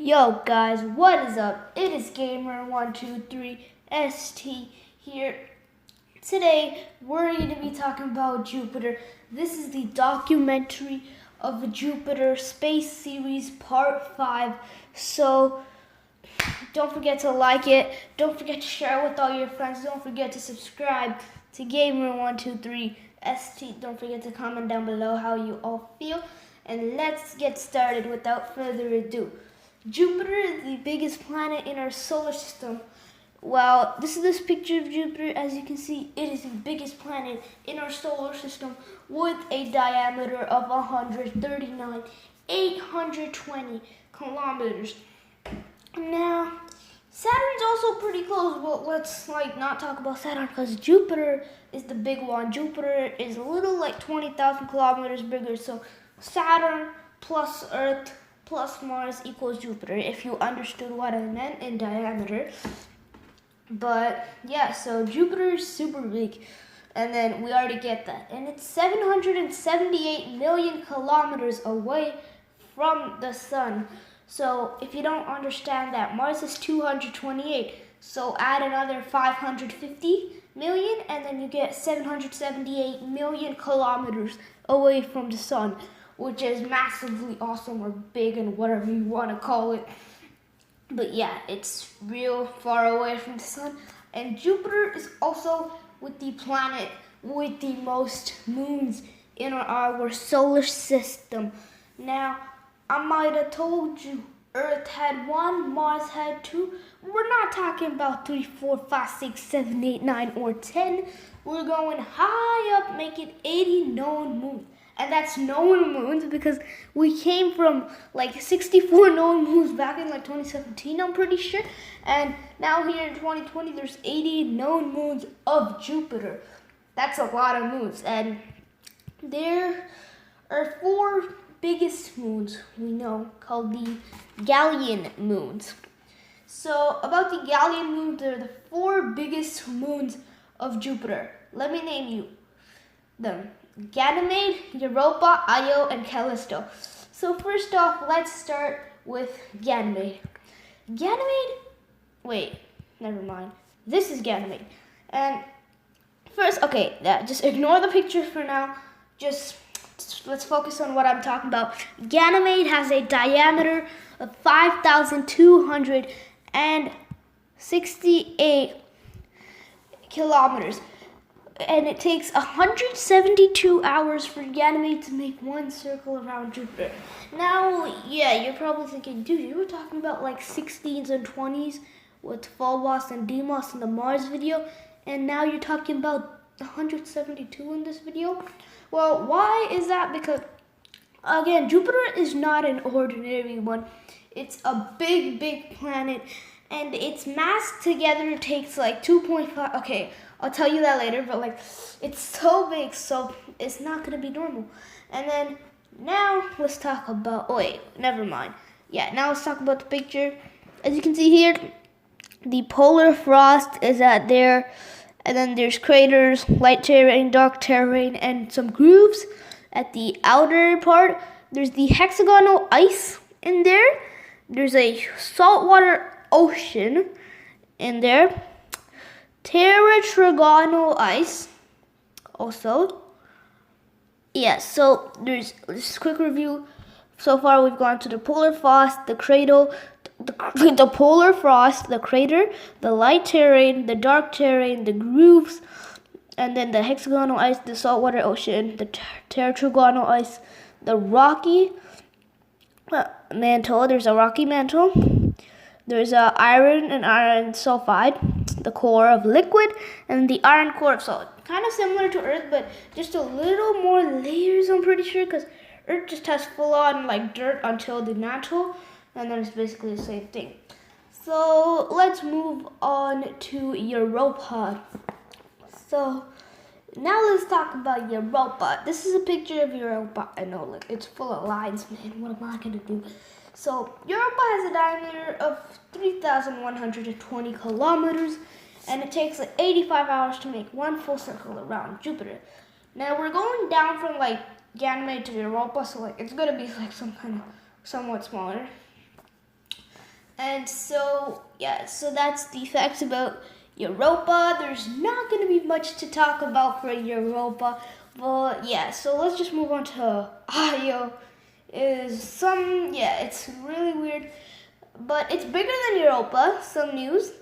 Yo guys, what is up? It is Gamer123ST here. Today we're going to be talking about Jupiter. This is the documentary of the Jupiter Space Series Part 5. So don't forget to like it. Don't forget to share it with all your friends. Don't forget to subscribe to Gamer123ST. Don't forget to comment down below how you all feel. And let's get started without further ado. Jupiter is the biggest planet in our solar system. Well, this is this picture of Jupiter. As you can see, it is the biggest planet in our solar system with a diameter of 139,820 kilometers. Now, Saturn's also pretty close, but let's not talk about Saturn because Jupiter is the big one. Jupiter is a little 20,000 kilometers bigger. So Saturn plus Earth plus Mars equals Jupiter, if you understood what I meant in diameter. But yeah, so Jupiter is super big, and then we already get that. And it's 778 million kilometers away from the sun. So if you don't understand that, Mars is 228. So add another 550 million, and then you get 778 million kilometers away from the sun, which is massively awesome or big and whatever you want to call it. But yeah, it's real far away from the sun. And Jupiter is also with the planet with the most moons in our solar system. Now, I might have told you Earth had 1, Mars had 2. We're not talking about 3, 4, 5, 6, 7, 8, 9, or 10. We're going high up, making 80 known moons. And that's known moons because we came from 64 known moons back in 2017, I'm pretty sure. And now here in 2020, there's 80 known moons of Jupiter. That's a lot of moons. And there are 4 biggest moons we know called the Galilean moons. So about the Galilean moons, they're the 4 biggest moons of Jupiter. Let me name you them: Ganymede, Europa, Io, and Callisto. So first off, let's start with Ganymede. Wait, never mind. This is Ganymede. And first, okay, just ignore the picture for now. Just let's focus on what I'm talking about. Ganymede has a diameter of 5,268 kilometers. And it takes 172 hours for Ganymede to make one circle around Jupiter. Now, yeah, you're probably thinking, dude, you were talking about 16s and 20s with Phobos and Deimos in the Mars video, and now you're talking about 172 in this video? Well, why is that? Because, again, Jupiter is not an ordinary one. It's a big, big planet, and its mass together takes 2.5, okay, I'll tell you that later, but it's so big, so it's not gonna be normal. And then now let's talk about, never mind. Yeah, now let's talk about the picture. As you can see here, the polar frost is at there, and then there's craters, light terrain, dark terrain, and some grooves at the outer part. There's the hexagonal ice in there. There's a saltwater ocean in there. Tetragonal ice also. Yeah, so there's this quick review. So far we've gone to the polar frost, the cradle, the polar frost, the crater, the light terrain, the dark terrain, the grooves, and then the hexagonal ice, the saltwater ocean, the tetragonal ice, the rocky mantle. There's a rocky mantle. There's iron and iron sulfide, the core of liquid, and the iron core of solid. Kind of similar to Earth, but just a little more layers, I'm pretty sure, because Earth just has full-on dirt until the mantle, and then it's basically the same thing. So let's move on to Europa. So now let's talk about Europa. This is a picture of Europa. I know, it's full of lines, man. What am I gonna do? So Europa has a diameter of 3,120 kilometers, and it takes 85 hours to make one full circle around Jupiter. Now we're going down from Ganymede to Europa, so it's gonna be some kind of somewhat smaller. And so, yeah, so that's the facts about Europa. There's not going to be much to talk about for Europa. But yeah, so let's just move on to Io. It's really weird. But it's bigger than Europa. Some news.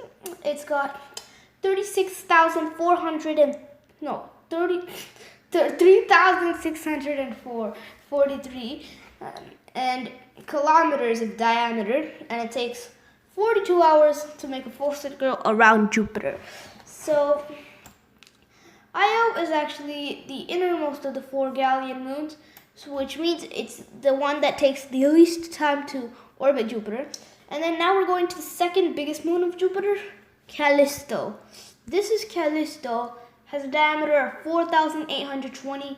It's got 3,643 and kilometers of diameter, and it takes 42 hours to make a full circle around Jupiter. So Io is actually the innermost of the 4 Galilean moons, which means it's the one that takes the least time to orbit Jupiter. And then now we're going to the second biggest moon of Jupiter, Callisto. This is Callisto, has a diameter of 4,820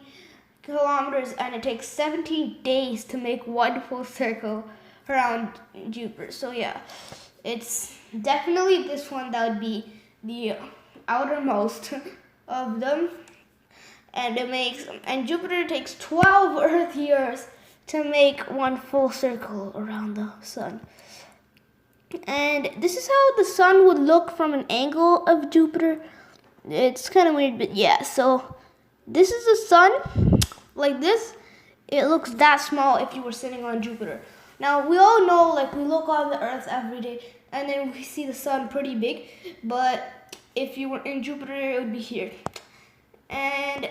kilometers, and it takes 17 days to make one full circle around Jupiter. So yeah, it's definitely this one that would be the outermost of them. And Jupiter takes 12 Earth years to make one full circle around the sun. And this is how the sun would look from an angle of Jupiter. It's kind of weird, but yeah. So this is the sun, like this. It looks that small if you were sitting on Jupiter. Now we all know, like, we look on the Earth every day, and then we see the sun pretty big. But if you were in Jupiter, it would be here. And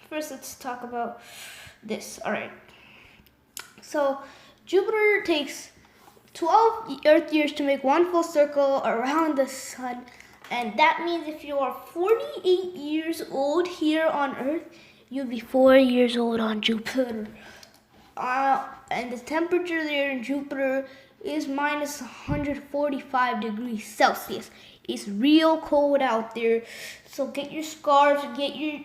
first, let's talk about this. All right. So Jupiter takes 12 Earth years to make one full circle around the sun. And that means if you are 48 years old here on Earth, you'll be 4 years old on Jupiter. And the temperature there in Jupiter is minus 145 degrees Celsius. It's real cold out there. So get your scarves, get your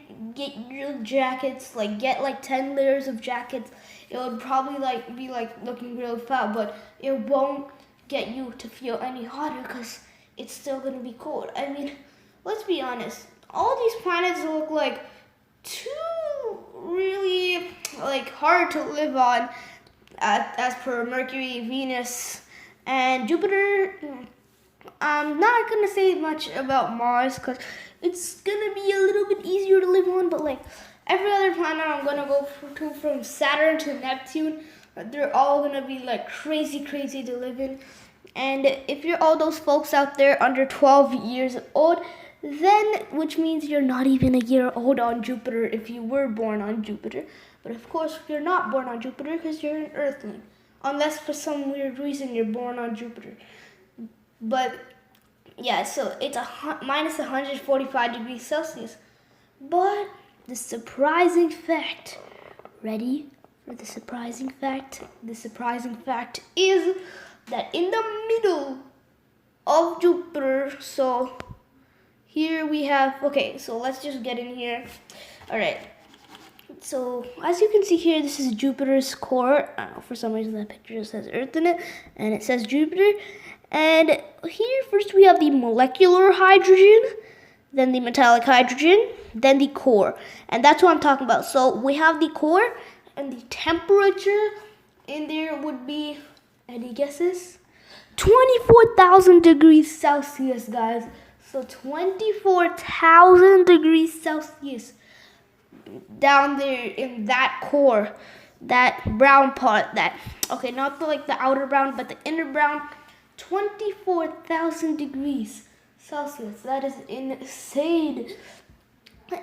jackets, get 10 layers of jackets. It would probably be looking real fat, but it won't get you to feel any hotter because it's still gonna be cold. I mean, let's be honest. All these planets look like too really hard to live on, as per Mercury, Venus, and Jupiter. I'm not gonna say much about Mars because it's gonna be a little bit easier to live on, but every other planet I'm gonna go to, from Saturn to Neptune, they're all gonna be crazy to live in. And if you're all those folks out there under 12 years old, then, which means you're not even a year old on Jupiter if you were born on Jupiter. But of course, you're not born on Jupiter because you're an Earthling, unless for some weird reason you're born on Jupiter. But yeah, so it's minus 145 degrees Celsius. But the surprising fact, ready for the surprising fact? The surprising fact is that in the middle of Jupiter, so here we have, okay, so let's just get in here. All right. So as you can see here, this is Jupiter's core. For some reason that picture says Earth in it, and it says Jupiter. And here first we have the molecular hydrogen, then the metallic hydrogen, then the core. And that's what I'm talking about. So we have the core, and the temperature in there would be, any guesses? 24,000 degrees Celsius, guys. So 24,000 degrees Celsius down there in that core, that brown part, okay, not the outer brown, but the inner brown. 24,000 degrees Celsius. That is insane.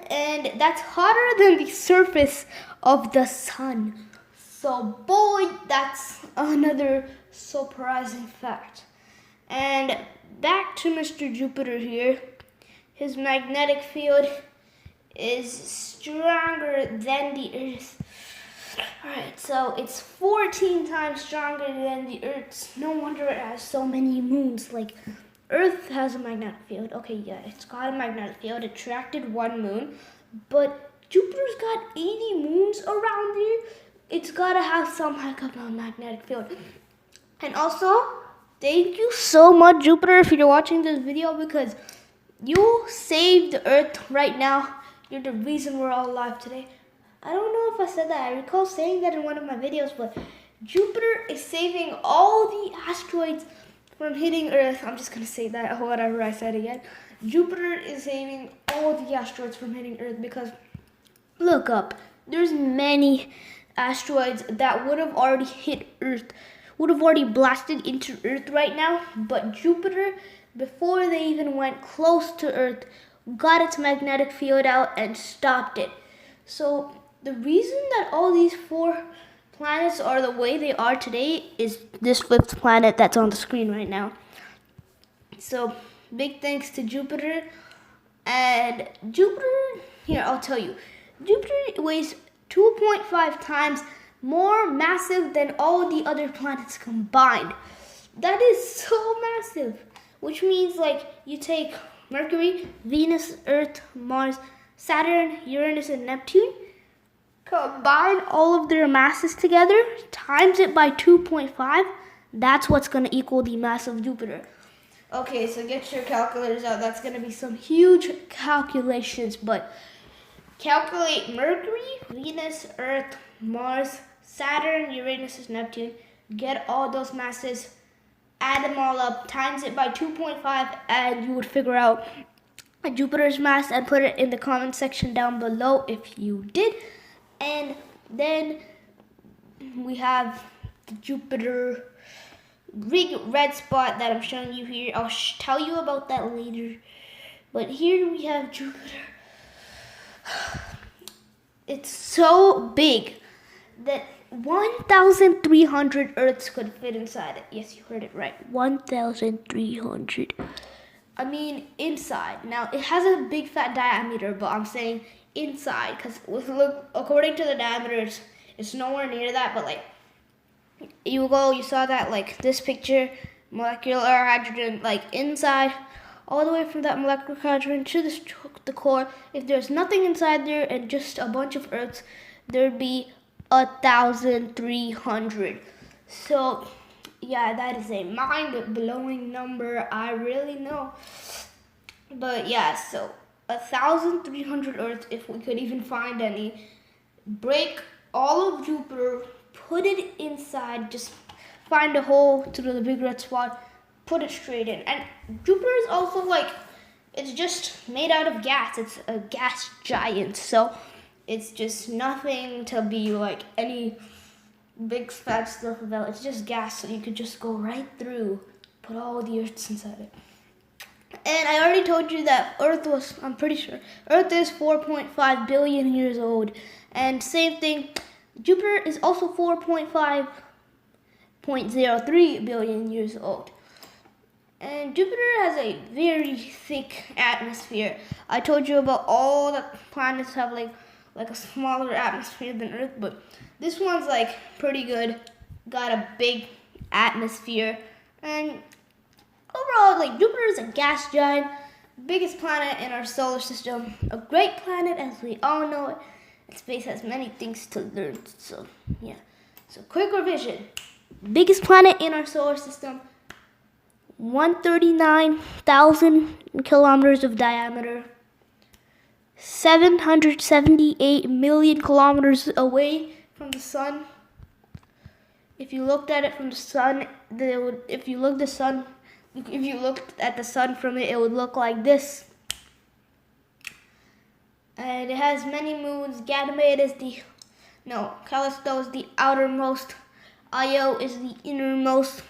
And that's hotter than the surface of the sun. So boy, that's another surprising fact. And back to Mr. Jupiter here. His magnetic field is stronger than the Earth. Alright, so it's 14 times stronger than the Earth's. No wonder it has so many moons. Earth has a magnetic field. Okay, yeah, it's got a magnetic field. It attracted one moon. But Jupiter's got 80 moons around here. It's got to have some heck of a magnetic field. And also, thank you so much, Jupiter, if you're watching this video, because you saved the Earth right now. You're the reason we're all alive today. I don't know if I said that. I recall saying that in one of my videos, but Jupiter is saving all the asteroids from hitting Earth. I'm just gonna say that, whatever I said again. Jupiter is saving all the asteroids from hitting Earth because look up. There's many asteroids that would have already hit Earth, would have already blasted into Earth right now, but Jupiter, before they even went close to Earth, got its magnetic field out and stopped it. So the reason that all these 4 planets are the way they are today is this 5th planet that's on the screen right now. So big thanks to Jupiter. And Jupiter, here I'll tell you, Jupiter weighs 2.5 times more massive than all the other planets combined. That is so massive, which means like you take Mercury, Venus, Earth, Mars, Saturn, Uranus, and Neptune, combine all of their masses together, times it by 2.5, that's what's going to equal the mass of Jupiter. Okay, so get your calculators out. That's going to be some huge calculations, but calculate Mercury, Venus, Earth, Mars, Saturn, Uranus, and Neptune. Get all those masses, add them all up, times it by 2.5, and you would figure out Jupiter's mass and put it in the comment section down below if you did. And then we have the Jupiter big red spot that I'm showing you here. I'll tell you about that later. But here we have Jupiter. It's so big that 1,300 Earths could fit inside it. Yes, you heard it right. 1,300. I mean inside. Now it has a big fat diameter, but I'm saying inside because look, according to the diameter, it's nowhere near that. But like you saw that like this picture, molecular hydrogen, like inside, all the way from that molecular hydrogen to the core. If there's nothing inside there and just a bunch of Earths, there'd be 1,300. So yeah, that is a mind-blowing number. I really know. But yeah, so 1,300 Earths, if we could even find any. Break all of Jupiter, put it inside, just find a hole through the big red spot, put it straight in. And Jupiter is also like, it's just made out of gas. It's a gas giant, so it's just nothing to be like any big fat stuff about. It's just gas, so you could just go right through, put all the Earths inside it. And I already told you that Earth was, I'm pretty sure, Earth is 4.5 billion years old. And same thing, Jupiter is also 4.5.03 billion years old. And Jupiter has a very thick atmosphere. I told you about all the planets have like a smaller atmosphere than Earth, but this one's like pretty good. Got a big atmosphere. And overall, like Jupiter is a gas giant, biggest planet in our solar system. A great planet as we all know it. And space has many things to learn. So yeah. So quick revision. Biggest planet in our solar system. 139,000 kilometers of diameter. 778 million kilometers away from the sun. If you looked at it from the sun, if you looked at the sun from it, it would look like this. And it has many moons. Callisto is the outermost. Io is the innermost.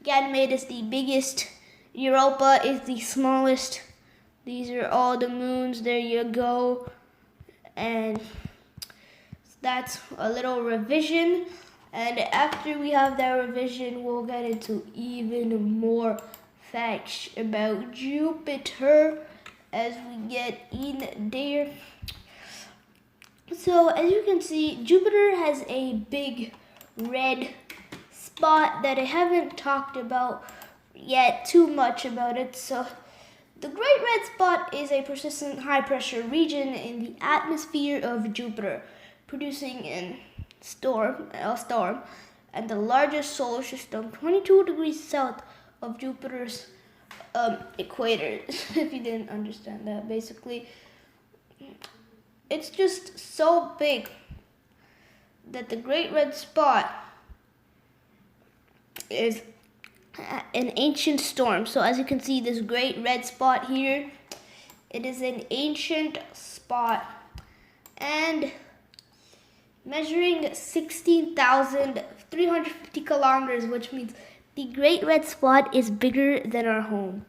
Ganymede is the biggest. Europa is the smallest. These are all the moons. There you go. And that's a little revision. And after we have that revision, we'll get into even more facts about Jupiter as we get in there. So as you can see, Jupiter has a big red spot that I haven't talked about yet too much about it. So the Great Red Spot is a persistent high pressure region in the atmosphere of Jupiter, producing a storm, and the largest solar system 22 degrees south of Jupiter's equator. If you didn't understand that, basically it's just so big that the Great Red Spot is an ancient storm. So as you can see, this great red spot here, it is an ancient spot and measuring 16,350 kilometers, which means the great red spot is bigger than our home,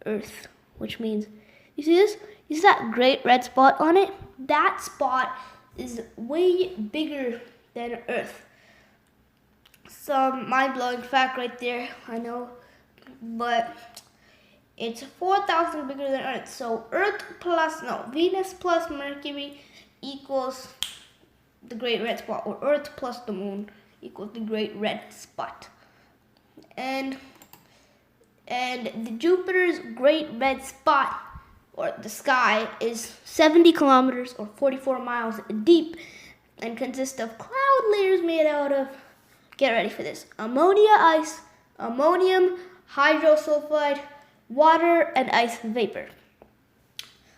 Earth, which means, you see this? You see that great red spot on it? That spot is way bigger than Earth. Some mind-blowing fact right there, I know, but it's 4,000 bigger than Earth. So Venus plus Mercury equals the great red spot, or Earth plus the moon equals the great red spot. And the Jupiter's great red spot, or the sky, is 70 kilometers or 44 miles deep and consists of cloud layers made out of, get ready for this, ammonia ice, ammonium hydrosulfide, water, and ice vapor.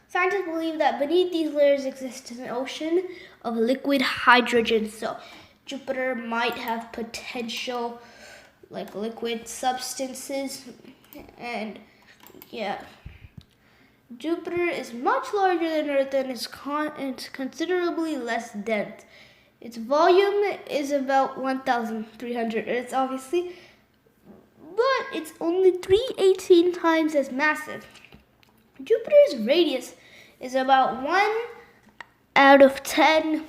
Scientists believe that beneath these layers exists an ocean of liquid hydrogen. So Jupiter might have potential like liquid substances, and yeah. Jupiter is much larger than Earth and is considerably less dense. Its volume is about 1,300 Earths, obviously, but it's only 318 times as massive. Jupiter's radius is about 1 out of 10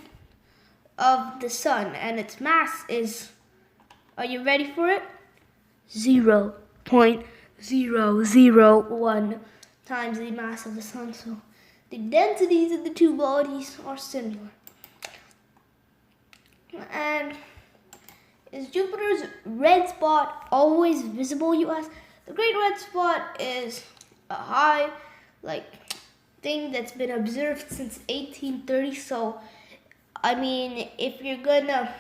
of the Sun, and its mass is, are you ready for it? 0.001 times the mass of the Sun. So the densities of the two bodies are similar. And is Jupiter's red spot always visible, you ask? The great red spot is a high, thing that's been observed since 1830. So, I mean, if you're gonna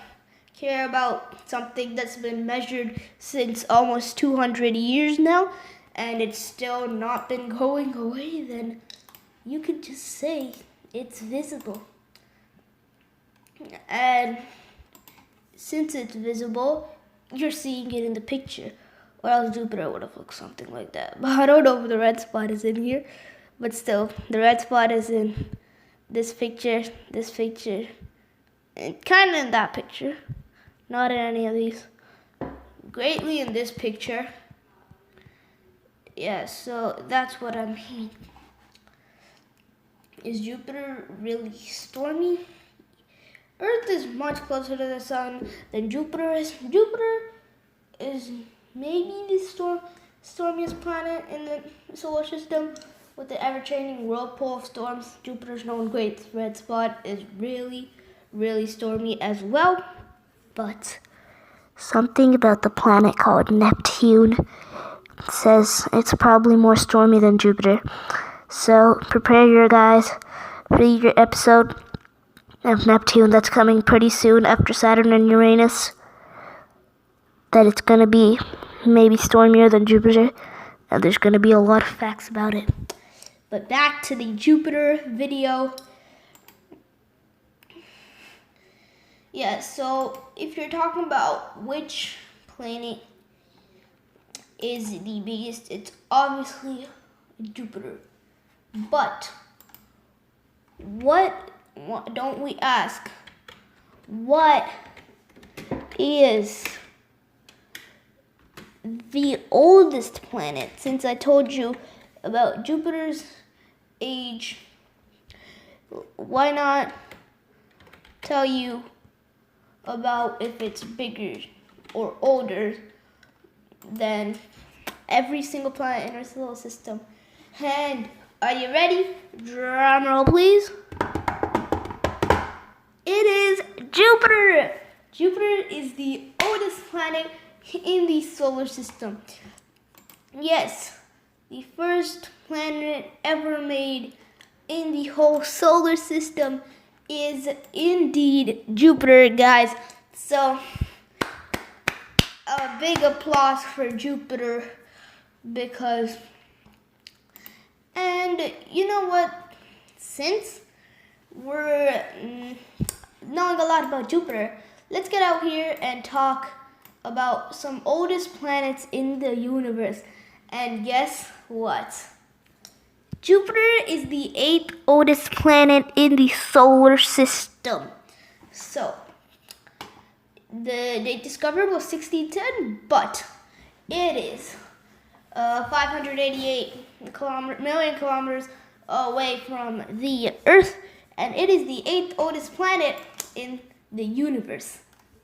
care about something that's been measured since almost 200 years now, and it's still not been going away, then you could just say it's visible. And since it's visible, you're seeing it in the picture, or else Jupiter would have looked something like that. But I don't know if the red spot is in here, but still, the red spot is in this picture, and kind of in that picture, not in any of these. Greatly in this picture. Yeah, so that's what I mean. Is Jupiter really stormy? Earth is much closer to the Sun than Jupiter is. Jupiter is maybe the stormiest planet in the solar system. With the ever-changing whirlpool of storms, Jupiter's known great red spot is really, really stormy as well. But something about the planet called Neptune says it's probably more stormy than Jupiter. So prepare your guys for your episode of Neptune that's coming pretty soon after Saturn and Uranus. That it's going to be maybe stormier than Jupiter, and there's going to be a lot of facts about it. But back to the Jupiter video. Yeah, so if you're talking about which planet is the biggest, it's obviously Jupiter. But what don't we ask? What is the oldest planet? Since I told you about Jupiter's age, why not tell you about if it's bigger or older than every single planet in our solar system? And are you ready? Drum roll, please. It is Jupiter. Jupiter is the oldest planet in the solar system. Yes, the first planet ever made in the whole solar system is indeed Jupiter, guys. So, a big applause for Jupiter, because, and you know what, since we're knowing a lot about Jupiter, let's get out here and talk about some oldest planets in the universe. And guess what? Jupiter is the 8th oldest planet in the solar system. So, they discovered was 1610, but it is 588 million kilometers away from the Earth, and it is the 8th oldest planet in the universe.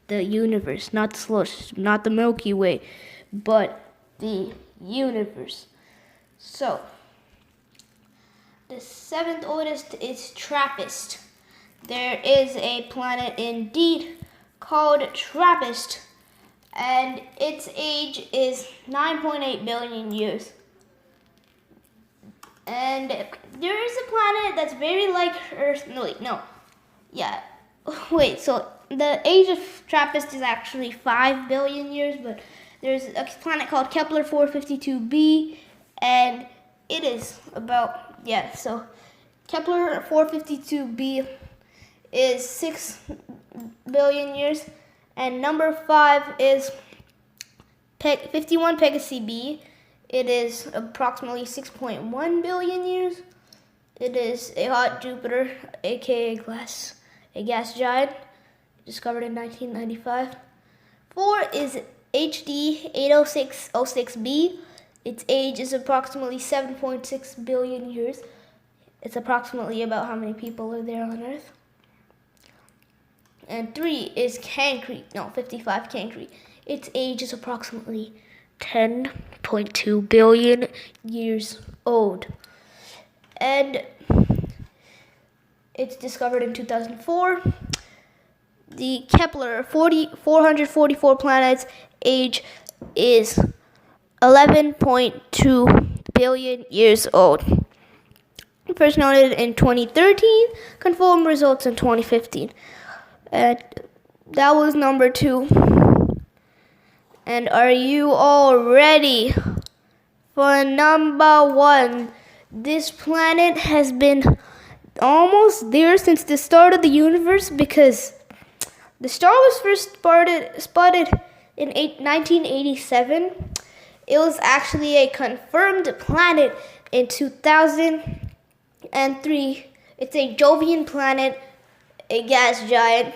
The universe, not the solar system, not the Milky Way, but the universe. So, the 7th oldest is TRAPPIST. There is a planet indeed called TRAPPIST, and its age is 9.8 billion years. And there is a planet that's very like Earth. So the age of TRAPPIST is actually 5 billion years, but there's a planet called Kepler 452b, and it is about, so Kepler 452b is 6 billion years, and number 5 is 51 Pegasi b. It is approximately 6.1 billion years. It is a hot Jupiter, aka a gas giant, discovered in 1995. 4 is HD 80606b. Its age is approximately 7.6 billion years. It's approximately about how many people are there on Earth. And 3 is 55 Cancri. Its age is approximately 10.2 billion years old. And it's discovered in 2004. The Kepler 444 planets age is 11.2 billion years old. First noted in 2013, confirmed results in 2015. And that was number 2. And are you all ready for number 1? This planet has been almost there since the start of the universe, because the star was first spotted in 1987. It was actually a confirmed planet in 2003. It's a Jovian planet, a gas giant.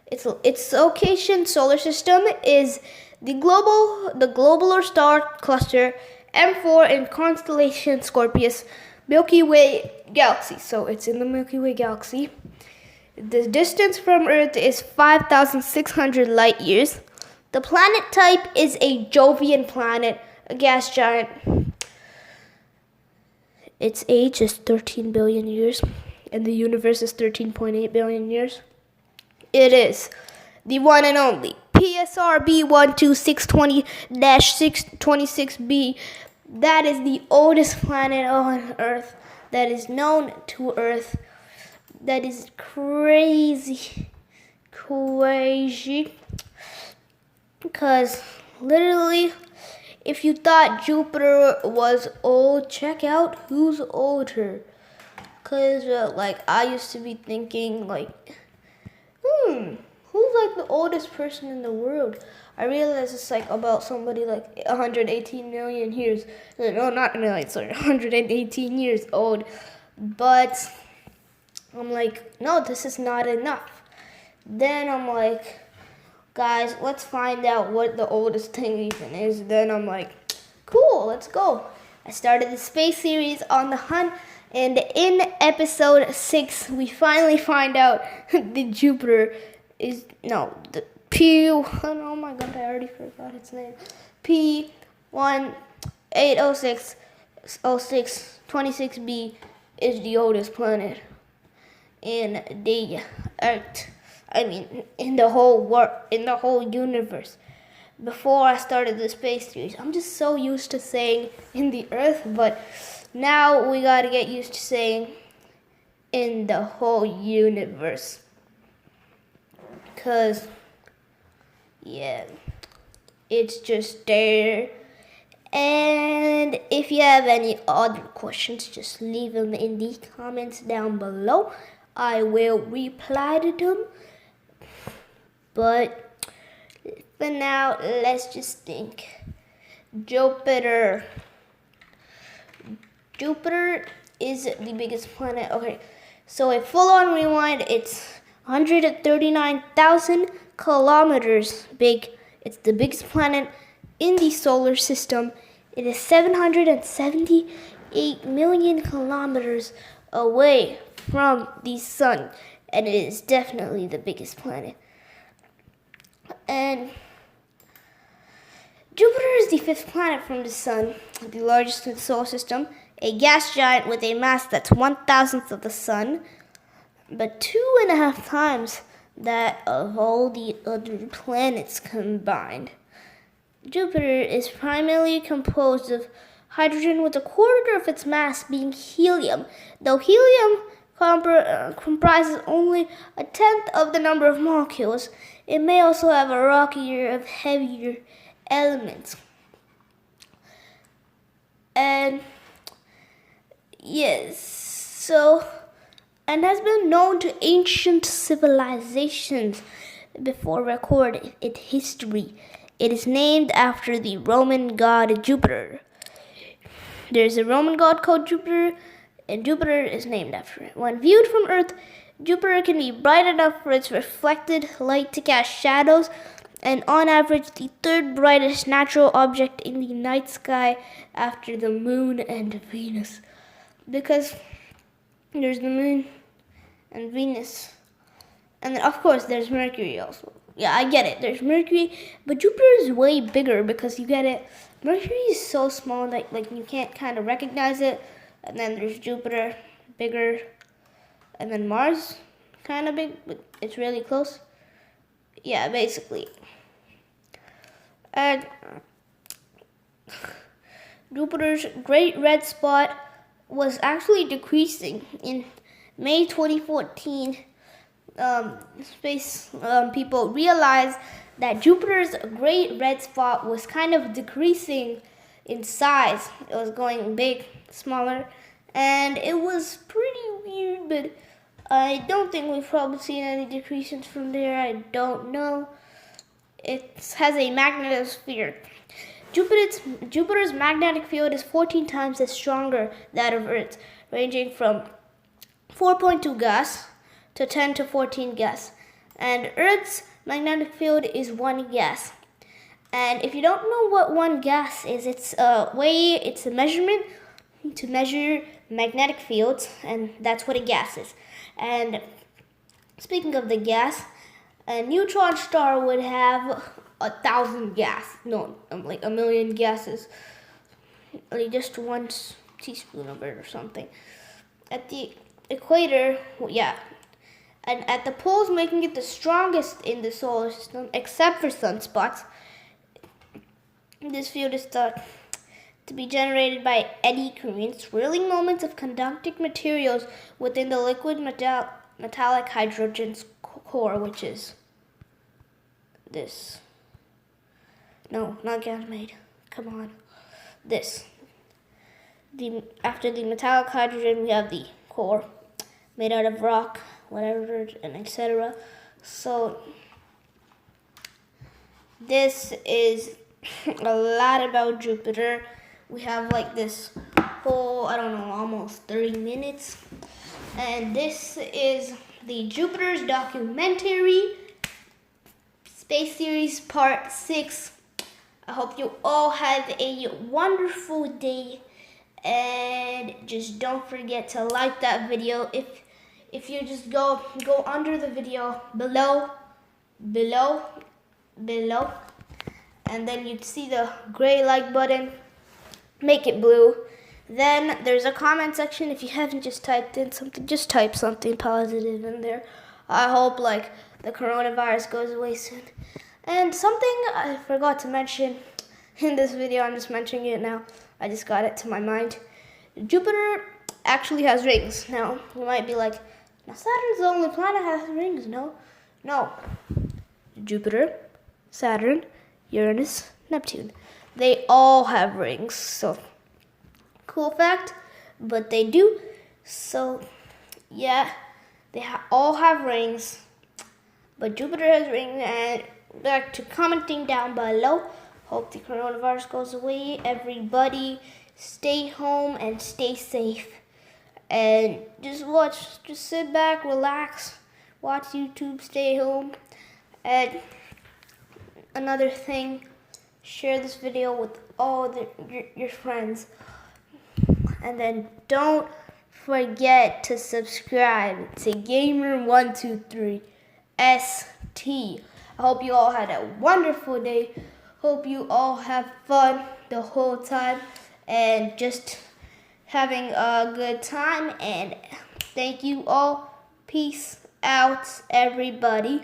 Its location solar system is the globular star cluster M4 in constellation Scorpius, Milky Way galaxy. So it's in the Milky Way galaxy. The distance from Earth is 5,600 light years. The planet type is a Jovian planet, a gas giant. Its age is 13 billion years, and the universe is 13.8 billion years. It is the one and only PSR B12620-626b. That is the oldest planet on Earth that is known to Earth. That is crazy. Because literally, if you thought Jupiter was old, check out who's older. Because I used to be thinking who's the oldest person in the world? I realized it's about somebody 118 million years. No, not million, sorry, 118 years old. But I'm no, this is not enough. Then I'm guys, let's find out what the oldest thing even is. Then I'm cool, let's go. I started the space series on the hunt, and in episode 6, we finally find out the Jupiter is, oh my god, I already forgot its name. P18060626b is the oldest planet in the Earth. In the whole world, in the whole universe. Before I started the space series, I'm just so used to saying in the Earth, but now we gotta get used to saying in the whole universe. Cause, it's just there. And if you have any other questions, just leave them in the comments down below. I will reply to them. But But now, let's just think. Jupiter. Jupiter is the biggest planet. Okay, so a full-on rewind, it's 139,000 kilometers big. It's the biggest planet in the solar system. It is 778 million kilometers away from the sun, and it is definitely the biggest planet. And Jupiter is the fifth planet from the sun, the largest in the solar system, a gas giant with a mass that's 1,000th of the sun, but 2.5 times that of all the other planets combined. Jupiter is primarily composed of hydrogen, with a quarter of its mass being helium. Though helium comprises only 1/10 of the number of molecules, it may also have a rockier of heavier elements. And yes, and has been known to ancient civilizations before recorded in history. It is named after the Roman god Jupiter. There's a Roman god called Jupiter, and Jupiter is named after it. When viewed from Earth, Jupiter can be bright enough for its reflected light to cast shadows, and on average, the third brightest natural object in the night sky after the moon and Venus. Because there's the moon and Venus. And then, of course, there's Mercury also. Yeah, I get it. There's Mercury, but Jupiter is way bigger because you get it. Mercury is so small that you can't kind of recognize it. And then there's Jupiter, bigger. And then Mars, kind of big, but it's really close. Yeah, basically. And Jupiter's Great Red Spot was actually decreasing in May 2014. People realized that Jupiter's Great Red Spot was kind of decreasing in size. It was going big, smaller, and it was pretty weird, but I don't think we've probably seen any decreases from there. I don't know. It has a magnetosphere. Jupiter's magnetic field is 14 times as stronger that of Earth's, ranging from 4.2 gas to 10 to 14 gas. And Earth's magnetic field is 1 gas. And if you don't know what 1 gas is, it's a measurement to measure magnetic fields, and that's what a gas is. And speaking of the gas, a neutron star would have 1,000 gas. No, like 1,000,000 gases. Like just 1 teaspoon of it or something. At the equator, and at the poles, making it the strongest in the solar system, except for sunspots. This field is thought to be generated by eddy currents, swirling moments of conducting materials within the liquid metallic hydrogen's core, which is this. No, not Ganymede. Come on. This. After the metallic hydrogen, we have the core, made out of rock, whatever, and etc. So this is a lot about Jupiter. We have like this whole, almost 30 minutes. And this is the Jupiter's documentary space series part 6. I hope you all have a wonderful day, and just don't forget to like that video. If you just go under the video below, and then you'd see the gray like button. Make it blue. Then there's a comment section. If you haven't just typed in something, just type something positive in there. I hope the coronavirus goes away soon. And something I forgot to mention in this video, I'm just mentioning it now. I just got it to my mind. Jupiter actually has rings. Now, you might be like, now Saturn's the only planet that has rings. No. Jupiter, Saturn, Uranus, Neptune. They all have rings. So, cool fact, but they do. So, yeah, they all have rings. But Jupiter has rings, and back to commenting down below. Hope the coronavirus goes away. Everybody stay home and stay safe. And just sit back, relax, watch YouTube, stay home. And another thing, share this video with all your friends. And then don't forget to subscribe to Gamer123 ST. I hope you all had a wonderful day. Hope you all have fun the whole time and just having a good time. And thank you all. Peace out, everybody.